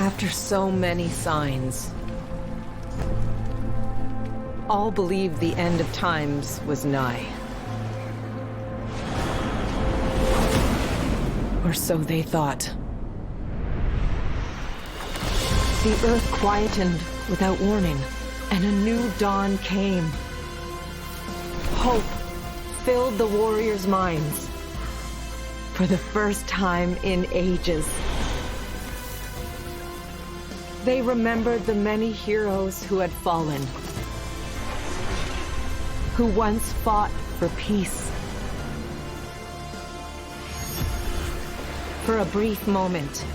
After so many signs, all believed the end of times was nigh. Or so they thought. The earth quietened without warning, and a new dawn came. Hope filled the warriors' minds. For the first time in ages. They remembered the many heroes who had fallen, who once fought for peace. For a brief moment,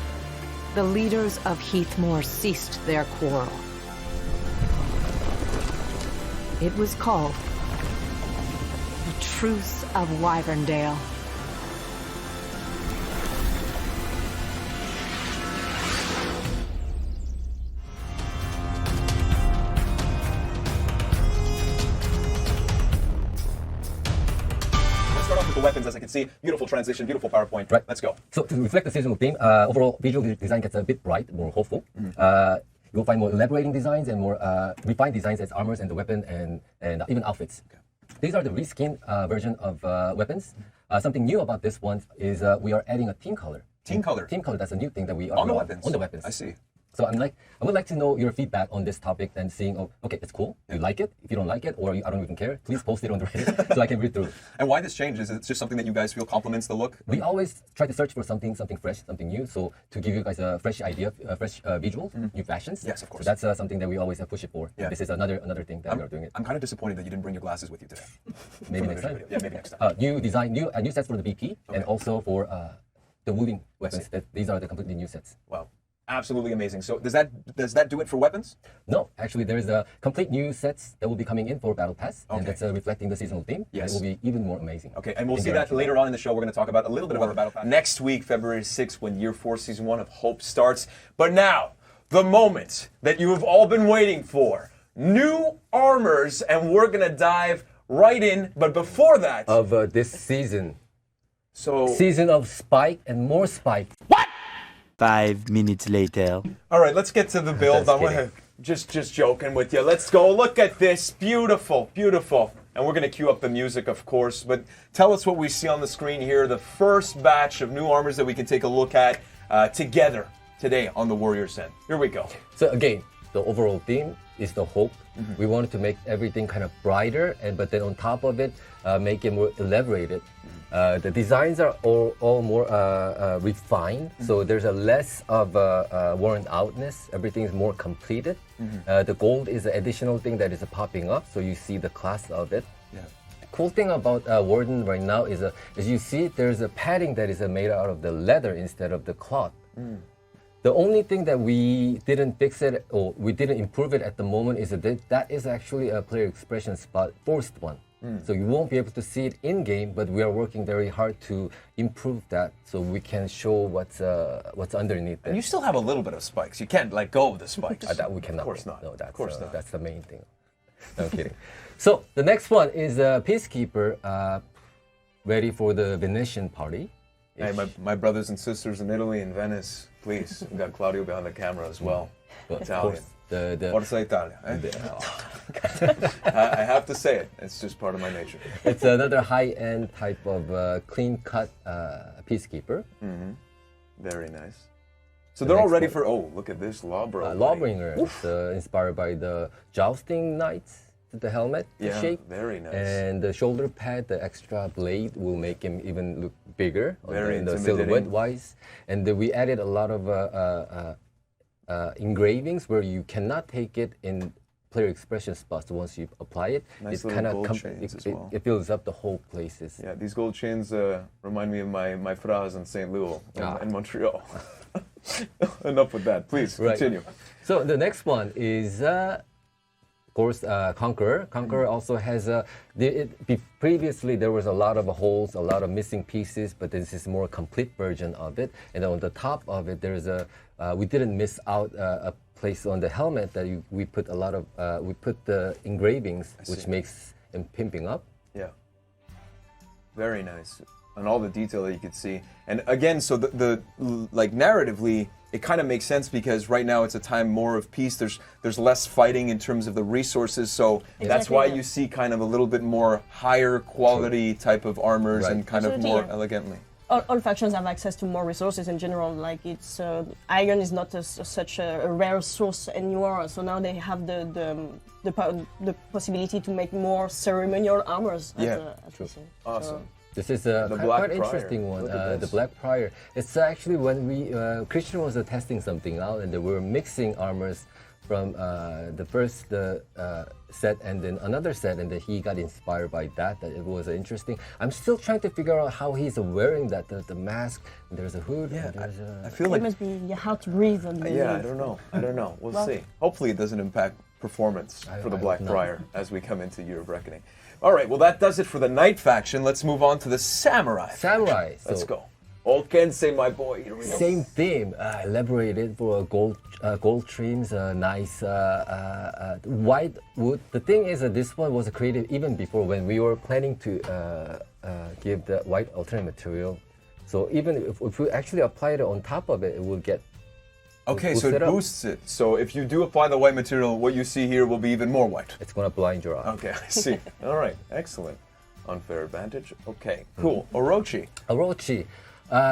the leaders of Heathmoor ceased their quarrel. It was called the Truce of Wyverndale. The weapons, as I can see, beautiful transition, beautiful PowerPoint. Right. Let's go. So to reflect the seasonal theme, overall visual design gets a bit bright, more hopeful. You'll find more elaborating designs and more refined designs as armors and the weapon and even outfits. Okay. These are the reskin version of weapons. Something new about this one is we are adding a team color. Team color? Team color, that's a new thing that we are on the weapons. On the weapons. I see. So I would like to know your feedback on this topic and seeing, oh, okay, it's cool. You like it? If you don't like it, or I don't even care, please post it on the Reddit so I can read through it. And why this change? Is it just something that you guys feel complements the look? We always try to search for something fresh, something new. So to give you guys a fresh idea, fresh visuals, new fashions. Yes, of course. So that's something that we always push it for. Yeah. This is another thing that we are doing it. I'm kind of disappointed that you didn't bring your glasses with you today. Maybe next time. Yeah, maybe next time. New design, new sets for the BP, and also for the wooden weapons. These are the completely new sets. Wow. Absolutely amazing. So does that do it for weapons? No, actually there's a complete new sets that will be coming in for Battle Pass, and that's reflecting the seasonal theme. Yes. And it will be even more amazing. Okay, and we'll see that later on in the show. We're going to talk about a little bit about the Battle Pass next week, February 6th, when Year 4, Season 1 of Hope starts. But now, the moment that you have all been waiting for. New armors, and we're going to dive right in. But before that... Of this season. So... Season of Spike and more Spike. What? 5 minutes later. All right, let's get to the build. I'm just joking with you. Let's go. Look at this. Beautiful, beautiful. And we're going to cue up the music, of course. But tell us what we see on the screen here. The first batch of new armors that we can take a look at together today on the Warriors Den. Here we go. So again, the overall theme is the hope. We wanted to make everything kind of brighter, but then on top of it, make it more elaborated. The designs are all more refined, so there's a less of worn outness. Everything is more completed. The gold is an additional thing that is popping up, so you see the class of it. Yeah. Cool thing about Warden right now is, as you see, there's a padding that is made out of the leather instead of the cloth. The only thing that we didn't fix it or we didn't improve it at the moment is that is actually a player expression spot, forced one. So you won't be able to see it in game, but we are working very hard to improve that so we can show what's underneath it. And you still have a little bit of spikes. You can't let go of the spikes. That we cannot. Of course not. No, that's, of course not. That's the main thing. No, I'm kidding. So the next one is Peacekeeper, ready for the Venetian party. Hey, my brothers and sisters in Italy and Venice, please. We got Claudio behind the camera as well. Italian. Forza Italia. I have to say it. It's just part of my nature. It's another high-end type of clean-cut Peacekeeper. Very nice. So they're all ready for, oh, look at this, Lawbringer. Lawbringer. It's inspired by the Jousting Knights, the helmet shape. Very nice. And the shoulder pad, the extra blade will make him even look bigger in the silhouette-wise. And we added a lot of engravings where you cannot take it in player expression spots. Once you apply it, nice it kind of well. it fills up the whole places. Yeah, these gold chains remind me of my phrase in St. Louis in Montreal. Enough with that. Please continue. So the next one is, of course, Conqueror. Conqueror also has previously there was a lot of holes, a lot of missing pieces, but this is a more complete version of it. And on the top of it, there's we didn't miss out a place on the helmet that we put a lot of we put the engravings, which makes him pimping up. Yeah. Very nice. and all the detail that you could see. And again, so the like narratively, it kind of makes sense because right now it's a time more of peace. There's less fighting in terms of the resources, so that's why you see kind of a little bit more higher quality type of armors and kind of more elegantly. All factions have access to more resources in general. Like it's iron is not such a rare source anymore. So now they have the possibility to make more ceremonial armors. As we say. Awesome. So, this is a quite interesting one. The Black Prior. It's actually when we Christian was testing something out, and they were mixing armors from the first set and then another set, and then he got inspired by that. That it was interesting. I'm still trying to figure out how he's wearing that the mask. And there's a hood. Yeah, and there's I feel like it must be how to breathe on the I don't know. We'll see. Hopefully, it doesn't impact performance for the Black Prior as we come into Year of Reckoning. All right, well, that does it for the Knight faction. Let's move on to the Samurai. Samurai. Let's go. Old Kensei, my boy. Here we go. Same theme, elaborated for gold trims, nice white wood. The thing is that this one was created even before when we were planning to give the white alternate material. So even if we actually applied it on top of it, it will get. Okay, so it boosts it. So if you do apply the white material, what you see here will be even more white. It's gonna blind your eye. Okay, I see. All right, excellent. Unfair advantage. Okay, cool. Orochi. Orochi.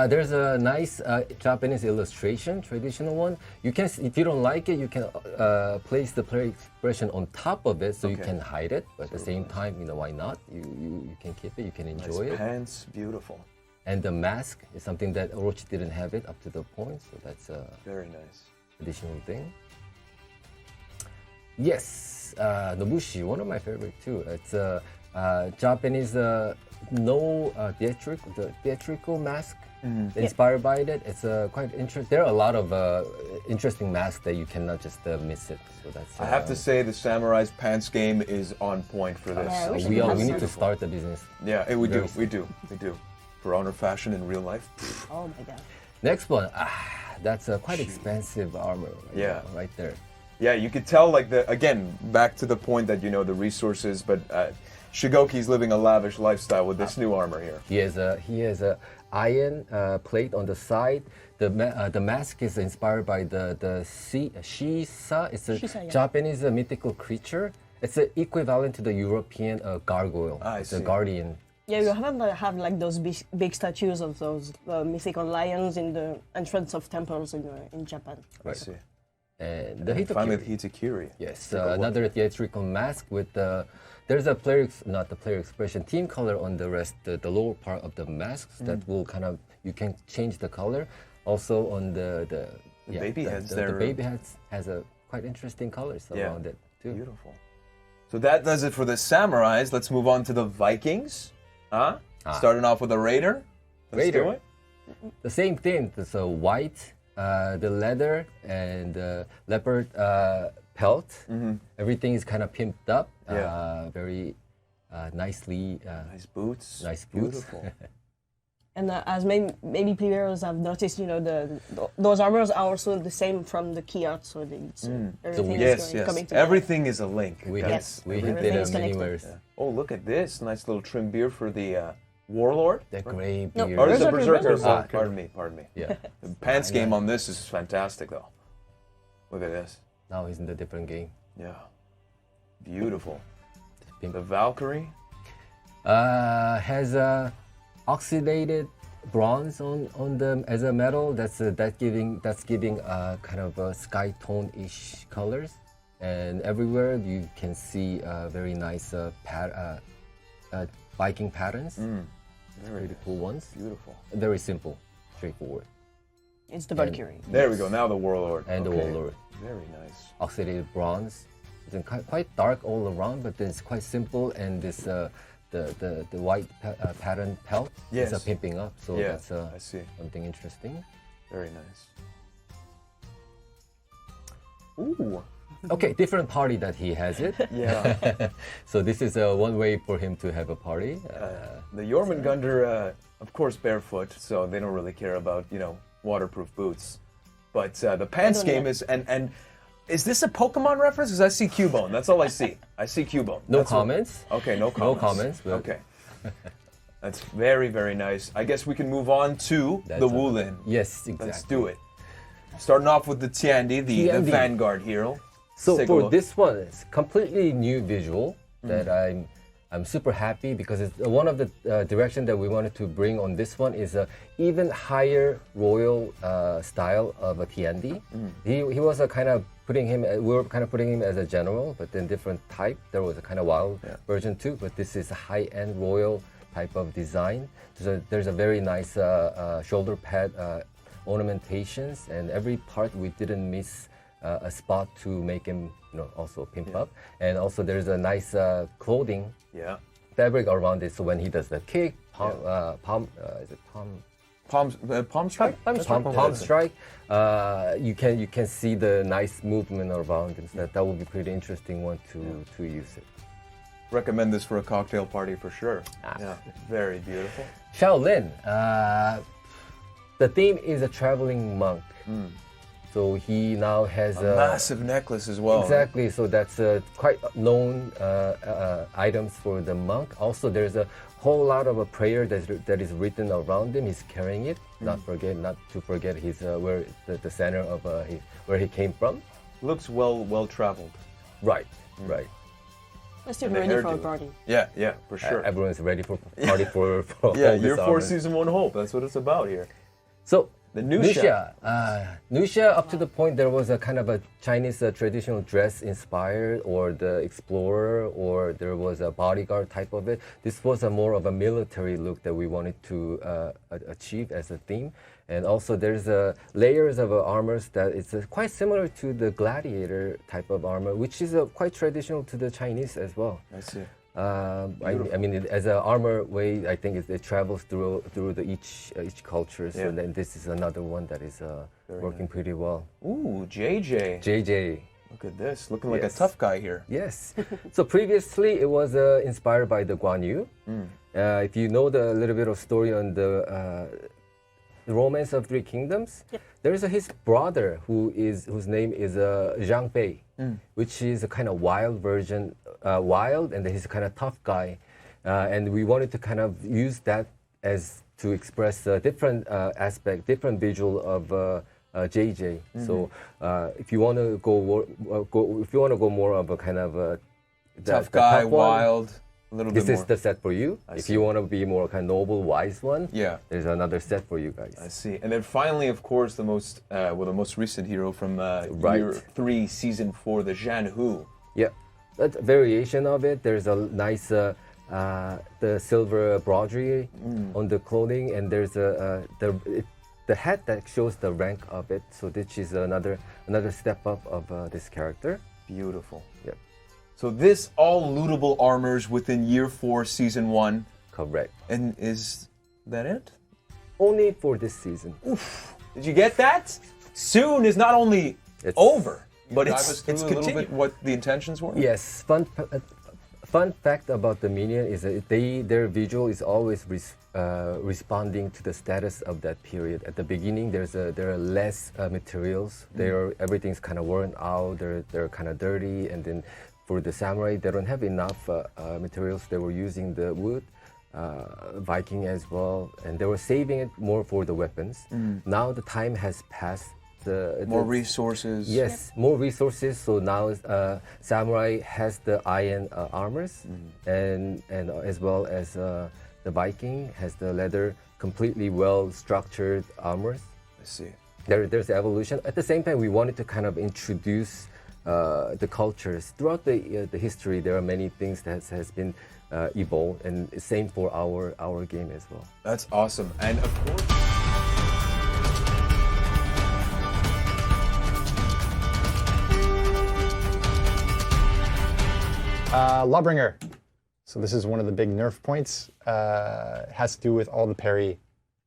There's a nice Japanese illustration, traditional one. You can, if you don't like it, you can place the player expression on top of it, so you can hide it. But at the same time, why not? You can keep it. You can enjoy it. Pants, beautiful. And the mask is something that Orochi didn't have it up to the point, so that's a very nice additional thing. Yes, Nobushi, one of my favorite too. It's Japanese theatrical mask. Inspired by it. It's quite interesting. There are a lot of interesting masks that you cannot just miss it. So that's. I have to say, the Samurai's pants game is on point for this. We need to start the business. Yeah, we do. For honor fashion in real life. Oh my god. Next one, that's a quite expensive armor. Right there. Yeah, you could tell, like, again, back to the point that, the resources, but Shigoki's living a lavish lifestyle with this new armor here. He has a iron plate on the side. The mask is inspired by the Shisa. It's a Japanese mythical creature. It's equivalent to the European gargoyle. It's a guardian. Yeah, you have like those big statues of those mythical lions in the entrance of temples in Japan. Right. I see. And the finally, the Hitakiri. Yes, another theatrical mask with there's a team color on the rest, the lower part of the masks that will kind of, you can change the color. Also on the baby heads the baby heads has a quite interesting colors around it too. Beautiful. So that does it for the Samurais. Let's move on to the Vikings. Starting off with a Raider. Let's do it. The same thing. So white, the leather and leopard pelt. Everything is kind of pimped up. Very nicely. Nice boots. Nice boots. Beautiful. And as maybe players have noticed, those armors are also the same from the key art, so everything is coming together. Everything is a link. We hit it anywhere. Yeah. Oh, look at this nice little trim beard for the Warlord. The gray beard. Or is it Berserker? Pardon me. Yeah. The pants game on this is fantastic, though. Look at this. Now he's in a different game. Yeah. Beautiful. The Valkyrie has a oxidated bronze on them as a metal. That's giving kind of sky tone-ish colors, and everywhere you can see very nice Viking patterns. Pretty cool ones. Beautiful. Very simple, straightforward. It's the Valkyrie. There we go. Now the Warlord. And the Warlord. Very nice. Oxidated bronze. It's quite dark all around, but then it's quite simple, and this. The white pattern pelt is pimping up, so that's I see. Something interesting. Very nice. Ooh. Okay, different party that he has it. Yeah. So this is one way for him to have a party. The Jormungandr, of course, barefoot, so they don't really care about waterproof boots. But the pants game is and. Is this a Pokemon reference? Because I see Cubone. That's all I see. I see Cubone. No comments. Okay, no comments. No comments. But okay. That's very, very nice. I guess we can move on to the Wulin. Yes, exactly. Let's do it. Starting off with the Tiandi, the Vanguard hero. So for this one, it's completely new visual that I'm super happy because it's one of the direction that we wanted to bring on this one is a even higher royal style of a Tiandi. He was a kind of putting him, we were kind of putting him as a general, but then different type. There was a kind of wild version too, but this is a high-end royal type of design. So there's a very nice shoulder pad ornamentations, and every part we didn't miss a spot to make him, also pimp up. And also there's a nice clothing fabric around it. So when he does the kick, palm strike. Palm strike. You can see the nice movement around him. So that would be pretty interesting one to use it. Recommend this for a cocktail party for sure. Yeah, very beautiful. Shaolin. The theme is a traveling monk. So he now has a massive necklace as well. Exactly. So that's quite known items for the monk. Also, there's a whole lot of a prayer that is written around him. He's carrying it. Not to forget his where the center of where he came from. Looks well traveled. Right. Let's get ready for a party. Yeah, for sure. Everyone's ready for party for Year 4 Season 1 Hope. That's what it's about here. So the Nusha. Nusha, up to the point there was a kind of a Chinese traditional dress inspired, or the explorer, or there was a bodyguard type of it. This was a more of a military look that we wanted to achieve as a theme. And also there's layers of armors that it's quite similar to the gladiator type of armor, which is quite traditional to the Chinese as well. I see. I mean, as an armor way, I think it travels through each culture. So then this is another one that is working pretty well. Ooh, JJ. JJ. Look at this, looking like a tough guy here. Yes. So previously it was inspired by the Guan Yu. If you know the little bit of story on the Romance of Three Kingdoms, there is his brother whose name is Zhang Bei, which is a kind of wild version, and he's a kind of tough guy, and we wanted to kind of use that as to express a different aspect, different visual of JJ. So if you want to go more of a kind of tough guy, wild. A little bit more. This is the set for you. If you want to be more kind of noble, wise one, there's another set for you guys. I see. And then finally, of course, the most recent hero from Year 3, Season 4, the Zhan Hu. Yeah, that's a variation of it. There's a nice the silver embroidery on the clothing, and there's the hat that shows the rank of it. So this is another step up of this character. Beautiful. Yep. So this all lootable armors within Year 4, Season 1. Correct. And is that it? Only for this season. Oof. Did you get that? Soon is not only over, but it's a continuing. little bit What the intentions were? Yes. Fun fact about the minion is that their visual is always responding to the status of that period. At the beginning, there are less materials. Everything's kind of worn out. They're kind of dirty, and then for the samurai, they don't have enough materials. They were using the wood, Viking as well, and they were saving it more for the weapons. Now the time has passed. More resources. Yes, more resources. So now samurai has the iron armors, and as well as the Viking has the leather, completely well structured armors. I see. There's evolution. At the same time, we wanted to kind of introduce the cultures throughout the history. There are many things that has been evolved, and same for our game as well. That's awesome, and of course. Lawbringer. So this is one of the big nerf points. It has to do with all the parry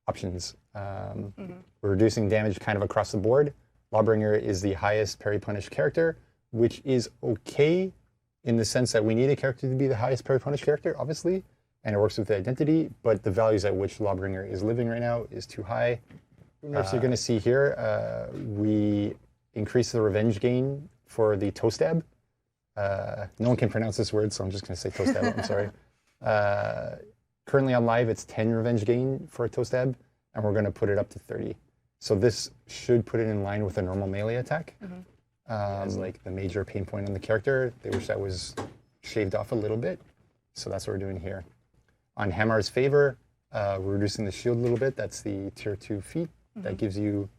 options. We're reducing damage kind of across the board. Lawbringer is the highest parry punish character, which is okay in the sense that we need a character to be the highest parry punish character, obviously, and it works with the identity, but the values at which Lawbringer is living right now is too high. Nerfs you're going to see here, we increase the revenge gain for the toe stab. No one can pronounce this word, so I'm just going to say toe stab. I'm sorry. Currently on live, it's 10 revenge gain for a toe stab, and we're going to put it up to 30. So this should put it in line with a normal melee attack. As like the major pain point on the character. They wish that was shaved off a little bit. So that's what we're doing here. On Hammar's favor, we're reducing the shield a little bit. That's the tier 2 feat. That gives you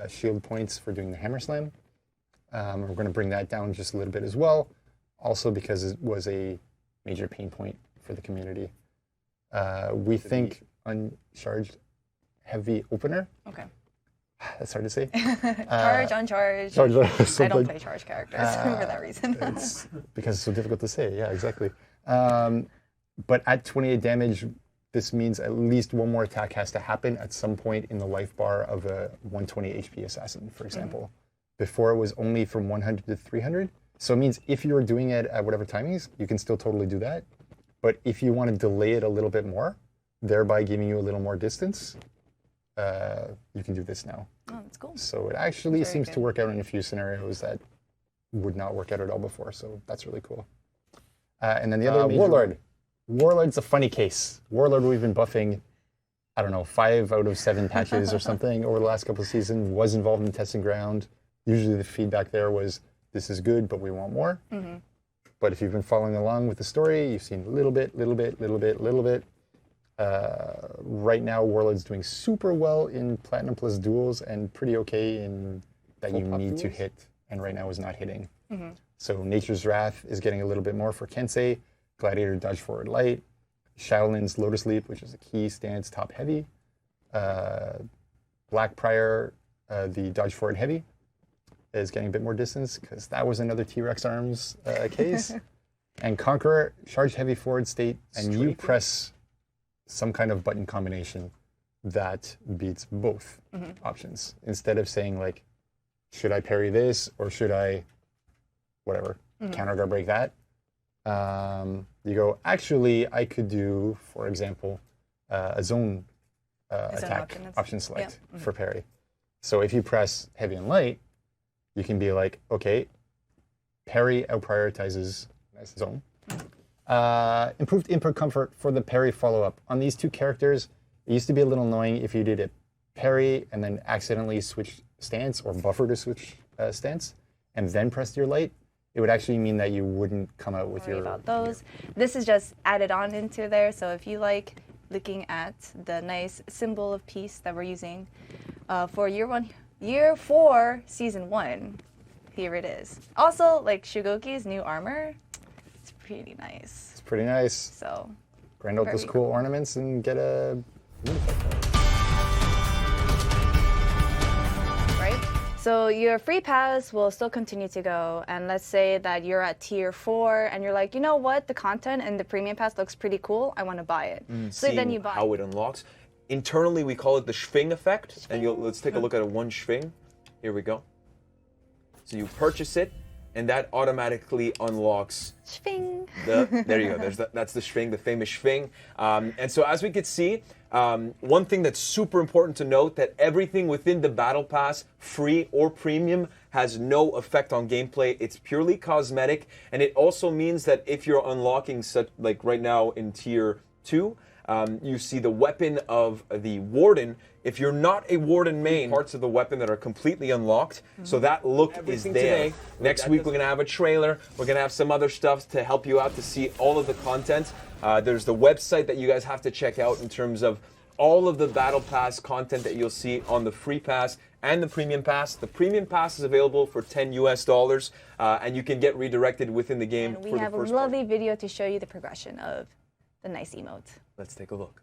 shield points for doing the hammer slam. We're going to bring that down just a little bit as well, also because it was a major pain point for the community. We think uncharged heavy opener. Okay. That's hard to say. Charge, uncharged. Charge, I don't play charge characters for that reason. It's because it's so difficult to say. Yeah, exactly. But at 28 damage, this means at least one more attack has to happen at some point in the life bar of a 120 HP assassin, for example. Before it was only from 100 to 300. So it means if you're doing it at whatever timings, you can still totally do that. But if you want to delay it a little bit more, thereby giving you a little more distance, you can do this now. Oh, that's cool. So it actually Very seems good. to work out in a few scenarios that would not work out at all before. So that's really cool. And then the other Warlord. Warlord's a funny case. Warlord we've been buffing, I don't know, 5 out of 7 patches or something over the last couple of seasons, was involved in the testing ground. Usually the feedback there was, this is good, but we want more. But if you've been following along with the story, you've seen a little bit. Right now, Warlord's doing super well in Platinum Plus duels and pretty okay in that you need to hit, and right now is not hitting. So Nature's Wrath is getting a little bit more for Kensei, Gladiator Dodge Forward Light, Shaolin's Lotus Leap, which is a key stance top heavy, Black Prior, the Dodge Forward Heavy, is getting a bit more distance because that was another T-Rex Arms case. And Conqueror, Charge Heavy Forward State, and you press some kind of button combination that beats both options. Instead of saying like, should I parry this or should I, whatever, counter guard break that? You go, actually, I could do, for example, a zone attack option select for parry. So if you press heavy and light, you can be like, okay, parry out-prioritizes zone. Improved input comfort for the parry follow-up. On these two characters, it used to be a little annoying if you did a parry and then accidentally switch stance or buffer to switch stance and then pressed your light. It would actually mean that you wouldn't come out with Worry your... about those. This is just added on into there, so if you like looking at the nice symbol of peace that we're using for year 4, season 1, here it is. Also, like Shugoki's new armor, it's pretty nice. It's pretty nice. So, Grind out those very cool cool. ornaments and get a... right? So your free pass will still continue to go, and let's say that you're at tier 4 and you're like, you know what, the content and the premium pass looks pretty cool, I want to buy it. So then you buy how it unlocks. Internally, we call it the Schwing effect, and let's take a look at a one Schwing. Here we go. So you purchase it, and that automatically unlocks Schwing. there you go. That's the Schwing, the famous Schwing. And so as we can see, one thing that's super important to note, that everything within the Battle Pass, free or premium, has no effect on gameplay. It's purely cosmetic, and it also means that if you're unlocking, such like right now in Tier 2, you see the weapon of the Warden. If you're not a Warden main, parts of the weapon that are completely unlocked, so that look is there. Next week we're going to have a trailer. We're going to have some other stuff to help you out to see all of the content. There's the website that you guys have to check out in terms of all of the Battle Pass content that you'll see on the Free Pass and the Premium Pass. The Premium Pass is available for $10 US, and you can get redirected within the game And for we the have a first lovely part. video to show you the progression of the nice emote. Let's take a look.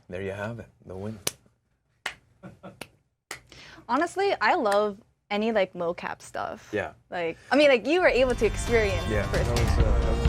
There you have it, the win. Honestly, I love any like mocap stuff. Yeah. Like, I mean, like you were able to experience Yeah, it firsthand. that was